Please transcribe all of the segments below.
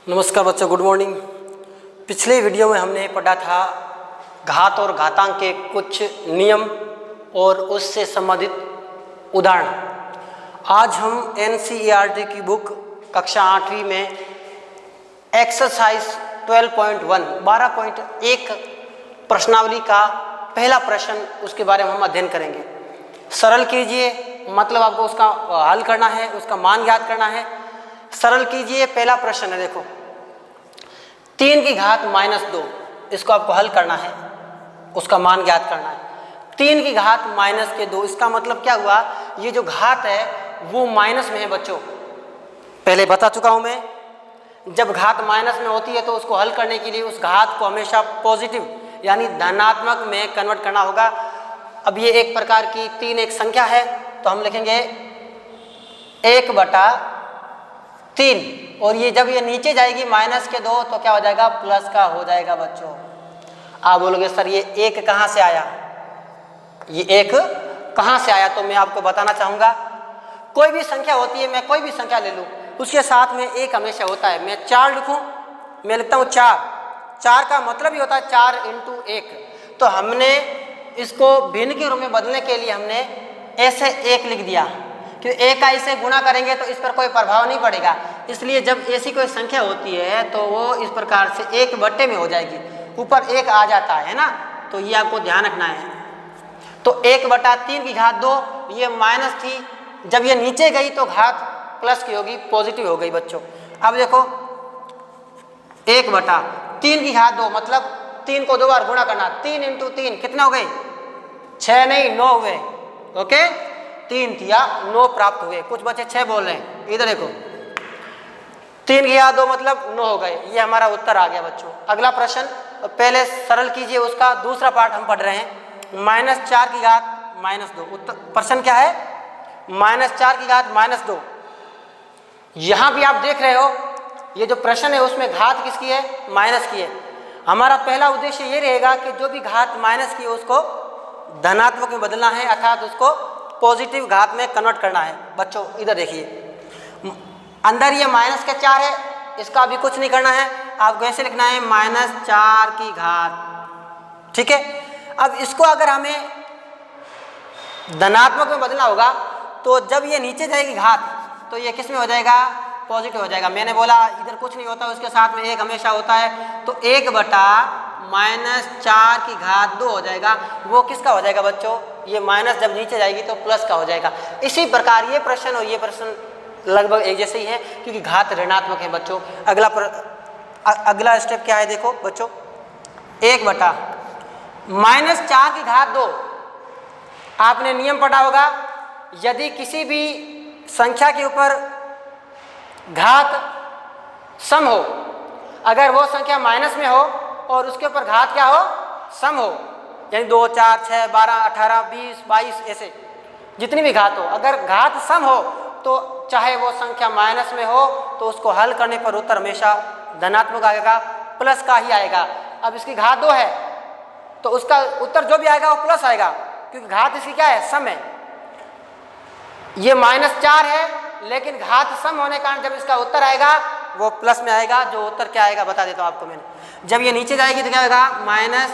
नमस्कार बच्चों, good morning. पिछले वीडियो में हमने पढ़ा था घात और घातांक के कुछ नियम और उससे संबंधित उदाहरण। आज हम एनसीईआरटी की बुक कक्षा 8वीं में एक्सरसाइज 12.1 प्रश्नावली का पहला प्रश्न, उसके बारे में हम अध्ययन करेंगे। सरल कीजिए, मतलब आपको उसका हल करना है, उसका मान ज्ञात करना है। सरल कीजिए, पहला प्रश्न है, देखो 3 की घात -2, इसको आपको हल करना है, उसका मान ज्ञात करना है। 3 की घात -2, इसका मतलब क्या हुआ, ये जो घात है वो माइनस में है बच्चों। पहले बता चुका हूं मैं, जब घात माइनस में होती है तो उसको हल करने के लिए उस घात को हमेशा पॉजिटिव यानी धनात्मक में कन्वर्ट करना होगा। अब ये एक प्रकार की 3 एक संख्या है, तो हम लिखेंगे 1/3, और ये जब ये नीचे जाएगी -2 तो क्या हो जाएगा, प्लस का हो जाएगा बच्चों। आप बोलोगे सर ये 1 कहाँ से आया, ये 1 कहाँ से आया, तो मैं आपको बताना चाहूँगा। कोई भी संख्या होती है, मैं कोई भी संख्या ले लूँ, उसके साथ में 1 हमेशा होता है। मैं 4 लिखूँ, मैं लिखता हूँ 4 का मतलब ही होता है 4 × 1। तो हमने इसको भिन्न के रूप में बदलने के लिए हमने ऐसे 1 लिख दिया, क्योंकि 1 का इसे गुणा करेंगे तो इस पर कोई प्रभाव नहीं पड़ेगा। इसलिए जब ऐसी कोई संख्या होती है तो वो इस प्रकार से 1 में हो जाएगी, ऊपर 1 आ जाता है ना, तो ये आपको ध्यान रखना है। तो 1/3 की घात 2, ये माइनस थी, जब ये नीचे गई तो घात प्लस की होगी, पॉजिटिव हो गई बच्चों। अब देखो 1/3 की घात 2, मतलब 3 को 2 बार गुणा करना, 3 × 3 कितना हो गए, 6 नहीं 9 हुए। ओके, 3 या 9 प्राप्त हुए। कुछ बच्चे 6 बोल रहे हैं, इधर देखो 3 की घात 2 मतलब 9 हो गए। ये हमारा उत्तर आ गया बच्चों। अगला प्रश्न पहले सरल कीजिए, उसका दूसरा पार्ट हम पढ़ रहे हैं। -4 की घात -2, उत्तर प्रश्न क्या है, -4 की घात -2। यहाँ भी आप देख रहे हो, ये जो प्रश्न है उसमें घात किसकी है, माइनस की है। हमारा पहला उद्देश्य ये रहेगा कि जो भी घात माइनस की है उसको धनात्मक में बदलना है, अर्थात उसको पॉजिटिव घात में कन्वर्ट करना है बच्चों। इधर देखिए, अंदर ये -4 है, इसका भी कुछ नहीं करना है, आपको ऐसे लिखना है -4 की घात। ठीक है, अब इसको अगर हमें धनात्मक में बदलना होगा तो जब ये नीचे जाएगी घात तो ये किस में हो जाएगा, पॉजिटिव हो जाएगा। मैंने बोला इधर कुछ नहीं होता, उसके साथ में 1 हमेशा होता है, तो 1/-4 की घात 2 हो जाएगा। वो किसका हो जाएगा बच्चों, ये माइनस जब नीचे जाएगी तो प्लस का हो जाएगा। इसी प्रकार ये प्रश्न और ये प्रश्न लगभग एक जैसे ही है, क्योंकि घात ऋणात्मक है बच्चों। अगला स्टेप क्या है, देखो बच्चों, 1/-4 की घात 2। आपने नियम पढ़ा होगा, यदि किसी भी संख्या के ऊपर घात सम हो, अगर वो संख्या माइनस में हो और उसके ऊपर घात क्या हो, सम हो, यानी 2, 4, 6, 12, 18, 20, 22 ऐसे जितनी भी घात हो, अगर घात सम हो तो चाहे वो संख्या माइनस में हो तो उसको हल करने पर उत्तर हमेशा धनात्मक आएगा, प्लस का ही आएगा। अब इसकी घात 2 है तो उसका उत्तर जो भी आएगा वो प्लस आएगा, क्योंकि घात इसकी क्या है, सम है। ये -4 है, लेकिन घात सम होने के कारण जब इसका उत्तर आएगा वो प्लस में आएगा। जो उत्तर क्या आएगा बता देता हूँ आपको मैंने। जब ये नीचे जाएगी तो क्या होगा, माइनस,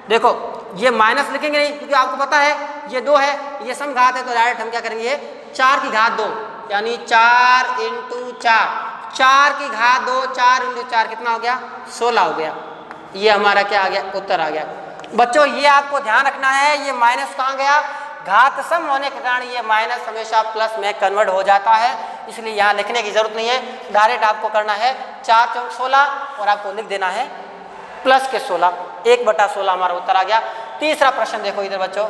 देखो ये माइनस लिखेंगे नहीं, क्योंकि आपको पता है ये 2 है, ये सम घात है, तो डायरेक्ट हम क्या करेंगे, 4 की घात 2 यानी 4 × 4, 4 की घात 2, 4 × 4 कितना हो गया, 16 हो गया। ये हमारा क्या आ गया, उत्तर आ गया बच्चों। ये आपको ध्यान रखना है, ये माइनस कहाँ गया, घात सम होने के कारण ये माइनस हमेशा प्लस में कन्वर्ट हो जाता है, इसलिए यहाँ लिखने की जरूरत नहीं है। डायरेक्ट आपको करना है 4 × 16 और आपको लिख देना है प्लस के 16, 1/16 हमारा उत्तर आ गया। तीसरा प्रश्न देखो इधर बच्चों,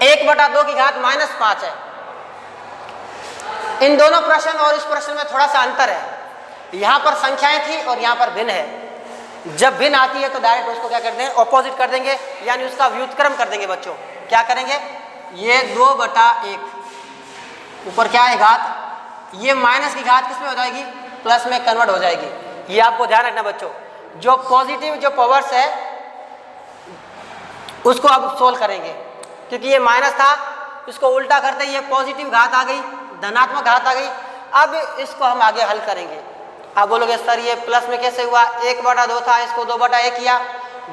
1/2 की घात -5 है। इन दोनों प्रश्न और इस प्रश्न में थोड़ा सा अंतर है, यहाँ पर संख्याएं थी और यहाँ पर भिन्न है। जब भिन्न आती है तो डायरेक्ट उसको क्या करते हैं, ऑपोजिट कर देंगे, यानी उसका व्युत्क्रम कर देंगे बच्चों। क्या करेंगे, ये 2/1 ऊपर क्या है घात, ये माइनस की घात किस में हो जाएगी, प्लस में कन्वर्ट हो जाएगी। ये आपको ध्यान रखना बच्चों। जो पॉजिटिव जो पावर्स है उसको अब सोल्व करेंगे, क्योंकि ये माइनस था, इसको उल्टा करते ये पॉजिटिव घात आ गई, धनात्मक घात आ गई। अब इसको हम आगे हल करेंगे। आप बोलोगे सर ये प्लस में कैसे हुआ, 1/2 था, इसको 2/1 किया।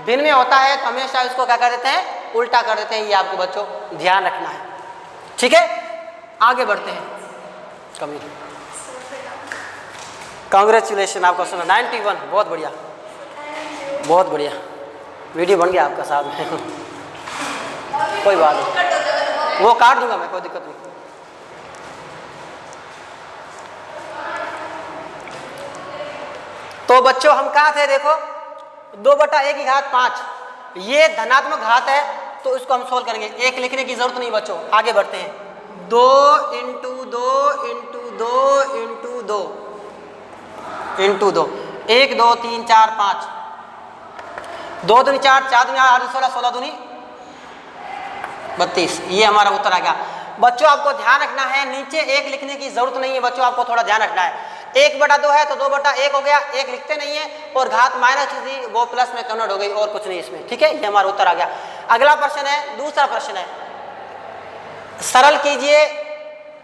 भिन्न में होता है तो हमेशा इसको क्या कर देते हैं, उल्टा कर देते हैं। ये आपको बच्चों ध्यान रखना है। ठीक है, आगे बढ़ते हैं। कमी कांग्रेचुलेशन आपका सुना 91, बहुत बढ़िया बहुत बढ़िया, वीडियो बन गया आपका साथ में। कोई बात नहीं, वो काट दूंगा मैं, कोई दिक्कत नहीं। तो बच्चों हम कहाँ थे, देखो 2/1/5 ये धनात्मक घात है, तो इसको हम सोल्व करेंगे। एक लिखने की जरूरत नहीं बच्चों, आगे बढ़ते हैं। 2 × 2 × 2 × 2 × 2 1 2 3 4 5 2 दूनी 4 4 दूनी 8 16 16 दूनी 32, ये हमारा उत्तर आ गया। बच्चों आपको ध्यान रखना है, नीचे एक लिखने की जरूरत नहीं है बच्चों, आपको थोड़ा ध्यान रखना है। 1/2 है तो 2/1 हो गया, एक लिखते नहीं है, और घात माइनस थी वो प्लस में कन्वर्ट हो गई, और कुछ नहीं इसमें। ठीक है, ये हमारा उत्तर आ गया। अगला प्रश्न है, दूसरा प्रश्न है, सरल कीजिए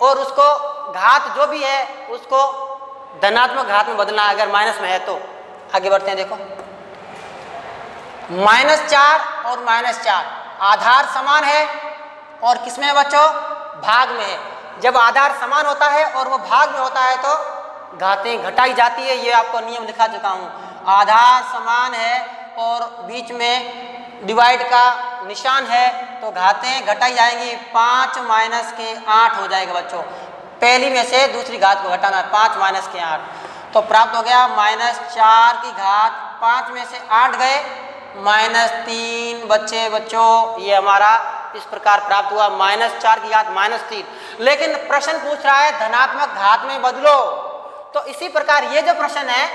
और उसको घात जो भी है उसको धनात्मक घात में बदलना है, अगर माइनस में है तो। आगे बढ़ते हैं, देखो -4 और -4 आधार समान है, और किसमें है बच्चों, भाग में है। जब आधार समान होता है और वो भाग में होता है तो घातें घटाई जाती है, ये आपको नियम लिखा चुका हूँ। आधार समान है और बीच में डिवाइड का निशान है तो घातें घटाई जाएंगी। 5 - 8 हो जाएगा बच्चों, पहली में से दूसरी घात को घटाना है, 5 - 8 तो प्राप्त हो गया -4 की घात, 5 में से 8 गए, -3 बच्चे बच्चों, ये हमारा इस प्रकार प्राप्त हुआ, -4 की घात -3। लेकिन प्रश्न पूछ रहा है धनात्मक घात में बदलो, तो इसी प्रकार ये जो प्रश्न है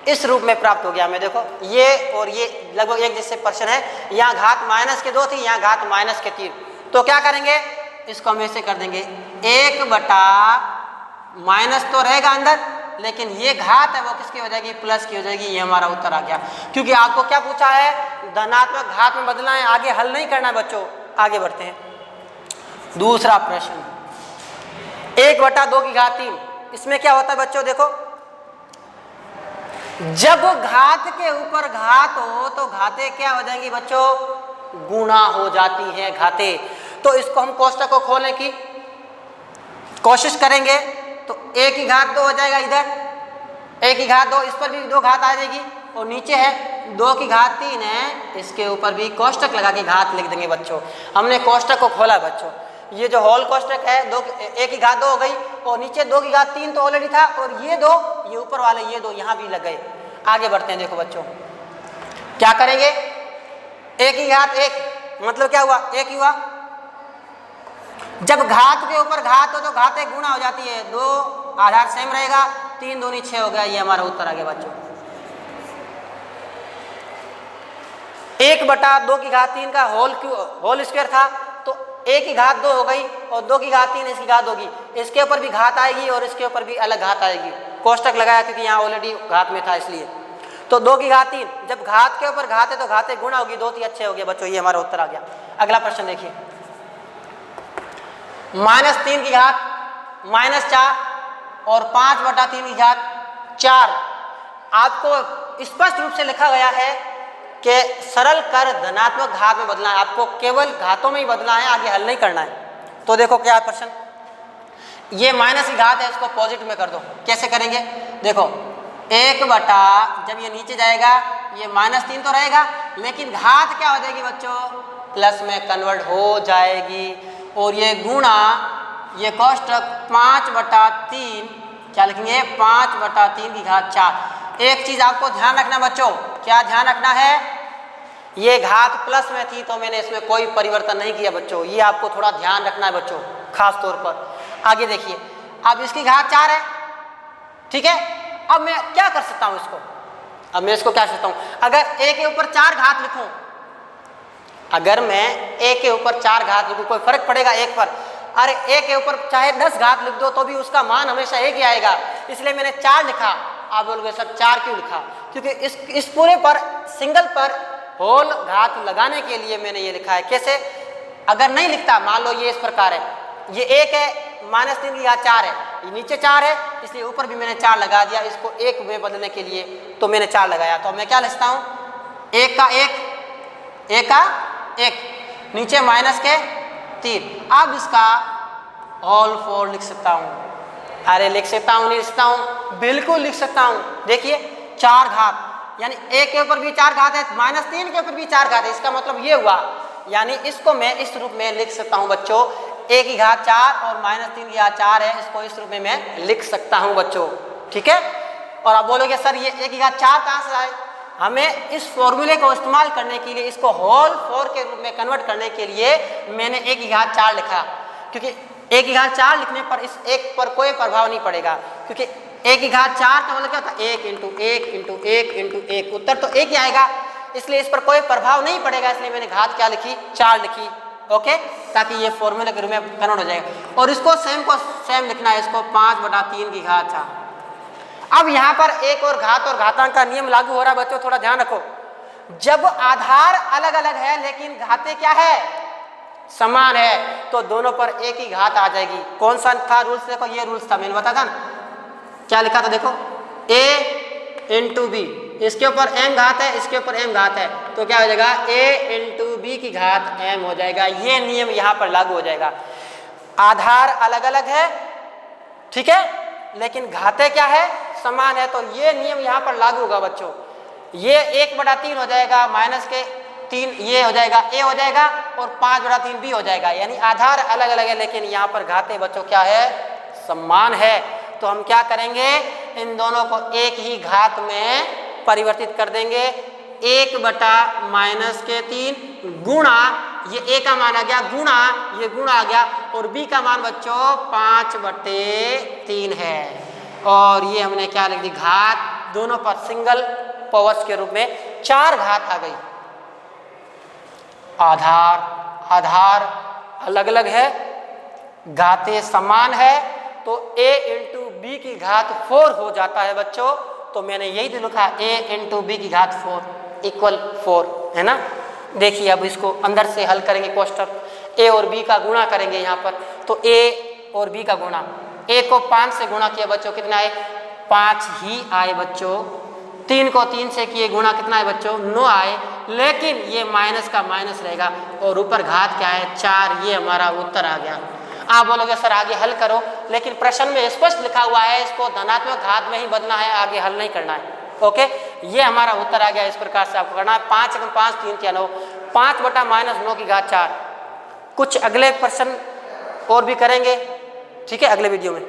इस रूप में प्राप्त हो गया हमें। देखो ये और ये लगभग एक जैसे प्रश्न है, यहाँ घात -2 थी, यहाँ घात -3, तो क्या करेंगे, इसको हम ऐसे कर देंगे, 1/- तो रहेगा अंदर, लेकिन ये घात है वो किसकी हो जाएगी, प्लस की हो जाएगी। ये हमारा उत्तर आ गया, क्योंकि आपको क्या पूछा है, धनात्मक घात में बदलना है, आगे हल नहीं करना है बच्चों। आगे बढ़ते हैं, दूसरा प्रश्न, 1/2 की घात 3, इसमें क्या होता है बच्चों, देखो जब घात के ऊपर घात हो तो घातें क्या हो जाएंगी बच्चों, गुणा हो जाती हैं घातें। तो इसको हम कोष्टक को खोलने की कोशिश करेंगे, तो 1 की घात 2 हो जाएगा, इधर 1 की घात 2, इस पर भी 2 घात आ जाएगी, और नीचे है 2 की घात 3 है, इसके ऊपर भी कोष्टक लगा के घात लिख देंगे बच्चों। हमने कोष्टक को खोला बच्चों, ये जो होल कोष्टक है, 1 की घात 2 हो गई, और नीचे 2 की घात 3 तो ऑलरेडी था, और ये 2, ये ऊपर वाले ये 2 यहाँ भी लग गए। आगे बढ़ते हैं, देखो बच्चों क्या करेंगे, 1 की घात 1 मतलब क्या हुआ, 1 हुआ। जब घात के ऊपर घात हो तो घातें गुणा हो जाती है, 2 आधार सेम रहेगा, 3 दूनी 6 हो गया, ये हमारा उत्तर आ गया बच्चों। 1/2 की घात 3 का होल स्क्वायर था, तो 1 की घात 2 हो गई, और 2 की घात 3 इसकी घात होगी, इसके ऊपर भी घात आएगी और इसके ऊपर भी अलग घात आएगी। कोष्टक लगाया क्योंकि यहाँ ऑलरेडी घात में था इसलिए। तो 2 की घात 3, जब घात के ऊपर घात है तो घातें गुणा होगी, 2 3 अच्छे हो गए बच्चों, ये हमारा उत्तर आ गया। अगला प्रश्न देखिए, -3 की घात -4 और 5/3 की घात 4, आपको स्पष्ट रूप से लिखा गया है कि सरल कर धनात्मक घात में बदलना है, आपको केवल घातों में ही बदलना है, आगे हल नहीं करना है। तो देखो क्या प्रश्न, ये माइनस की घात है, इसको पॉजिटिव में कर दो। कैसे करेंगे, देखो 1/, जब ये नीचे जाएगा ये -3 तो रहेगा, लेकिन घात क्या हो जाएगी बच्चों, प्लस में कन्वर्ट हो जाएगी, और ये गुणा, ये कोष्टक 5/3 क्या लिखेंगे, 5/3 की घात 4। एक चीज आपको ध्यान रखना बच्चों, क्या ध्यान रखना है, ये घात प्लस में थी तो मैंने इसमें कोई परिवर्तन नहीं किया बच्चों, ये आपको थोड़ा ध्यान रखना है बच्चों खास तौर पर। आगे देखिए, अब इसकी घात 4 है, ठीक है। अब मैं क्या कर सकता हूं इसको, अब मैं इसको क्या कर सकता हूं, अगर a के ऊपर 4 घात लिखूं, अगर मैं a के ऊपर 4 घात लिखूं, कोई फर्क पड़ेगा 1 पर, अरे a के ऊपर चाहे 10 घात लिख दो तो भी उसका मान हमेशा 1 ही आएगा, इसलिए मैंने 4 लिखा। आप बोलोगे सर 4 क्यों लिखा, क्योंकि इस पूरे पर सिंगल पर होल घात लगाने के लिए मैंने ये लिखा है। कैसे, अगर नहीं लिखता, मान लो ये इस प्रकार है, ये 1 है -3 की घात 4 है, ये नीचे 4 है इसलिए ऊपर भी मैंने 4 लगा दिया, इसको 1 में बदलने के लिए तो मैंने 4 लगाया। तो मैं क्या लिखता हूँ, 1 का 1 नीचे -3। अब इसका होल 4 लिख सकता हूँ। अरे लिख सकता हूँ, नहीं लिख सकता हूँ, बिल्कुल लिख सकता हूँ। देखिए 4 घात यानी 1 के ऊपर भी 4 घात है, -3 के ऊपर भी 4 घात है, इसका मतलब ये हुआ, यानी इसको मैं इस रूप में लिख सकता हूँ बच्चों, 1 की घात 4 और -3 की घात 4 है, इसको इस रूप में मैं लिख सकता हूँ बच्चों। ठीक है, और आप बोलोगे सर ये 1 की घात 4 कहाँ से आए? हमें इस फॉर्मूले को इस्तेमाल करने के लिए, इसको होल 4 के रूप में कन्वर्ट करने के लिए मैंने 1 की घात 4 लिखा, क्योंकि 1 की घात 4 लिखने पर इस 1 पर कोई प्रभाव नहीं पड़ेगा, क्योंकि 1 की घात 4 का मतलब क्या होता है, 1 इंटू 1 इंटू 1 इंटू 1, उत्तर तो 1 ही आएगा, इसलिए इस पर कोई प्रभाव नहीं पड़ेगा, इसलिए मैंने घात क्या लिखी, 4 लिखी। ओके, ताकि ये फॉर्मूले के रूप में कन्वर्ट हो जाएगा। और इसको सेम लिखना है, इसको 5/3 की घात 4। अब यहाँ पर एक और घात और घातांक का नियम लागू हो रहा है बच्चों, थोड़ा ध्यान रखो। जब आधार अलग अलग है लेकिन घातें क्या है, समान है, तो दोनों पर 1 ही घात आ जाएगी। कौन सा था रूल्स? देखो ये रूल्स था, मैंने बताया था ना, क्या लिखा था देखो, a इंटू बी, इसके ऊपर m घात है, इसके ऊपर m घात है, तो क्या हो जाएगा, a इंटू बी की घात m हो जाएगा। ये नियम यहाँ पर लागू हो जाएगा। आधार अलग अलग है, ठीक है, लेकिन घातें क्या है, समान है, तो ये नियम यहाँ पर लागू होगा बच्चों। ये 1/3 हो जाएगा, -3 ये हो जाएगा, a हो जाएगा, और 5/3 b हो जाएगा। यानी आधार अलग अलग है लेकिन यहाँ पर घातें बच्चों क्या है, समान है। तो हम क्या करेंगे, इन दोनों को एक ही घात में परिवर्तित कर देंगे, 1/-3 गुणा, ये a का मान आ गया, गुणा ये गुणा आ गया, और b का मान बच्चों 5/3 है, और ये हमने क्या लिख दी, घात, दोनों पर सिंगल पावर्स के रूप में 4 घात आ गई। आधार अलग अलग है, घातें समान है, तो a इंटू बी की घात 4 हो जाता है बच्चों। तो मैंने यही तो लिखा, a इंटू बी की घात 4 इक्वल 4, है ना। देखिए अब इसको अंदर से हल करेंगे कोष्टक, a और b का गुणा करेंगे यहाँ पर, तो a और b का गुणा, a को 5 से गुणा किया बच्चों, कितना आए, 5 ही आए बच्चों। 3 को 3 से किए गुणा, कितना है बच्चों, 9 आए, लेकिन ये माइनस का माइनस रहेगा, और ऊपर घात क्या है, 4, ये हमारा उत्तर आ गया। आप बोलोगे सर आगे हल करो, लेकिन प्रश्न में स्पष्ट लिखा हुआ है, इसको धनात्मक घात में ही बदलना है, आगे हल नहीं करना है। ओके, ये हमारा उत्तर आ गया। इस प्रकार से आपको करना है, 5 × 5 3 × 9, 5/-9 की घात 4। कुछ अगले प्रश्न और भी करेंगे, ठीक है, अगले वीडियो में।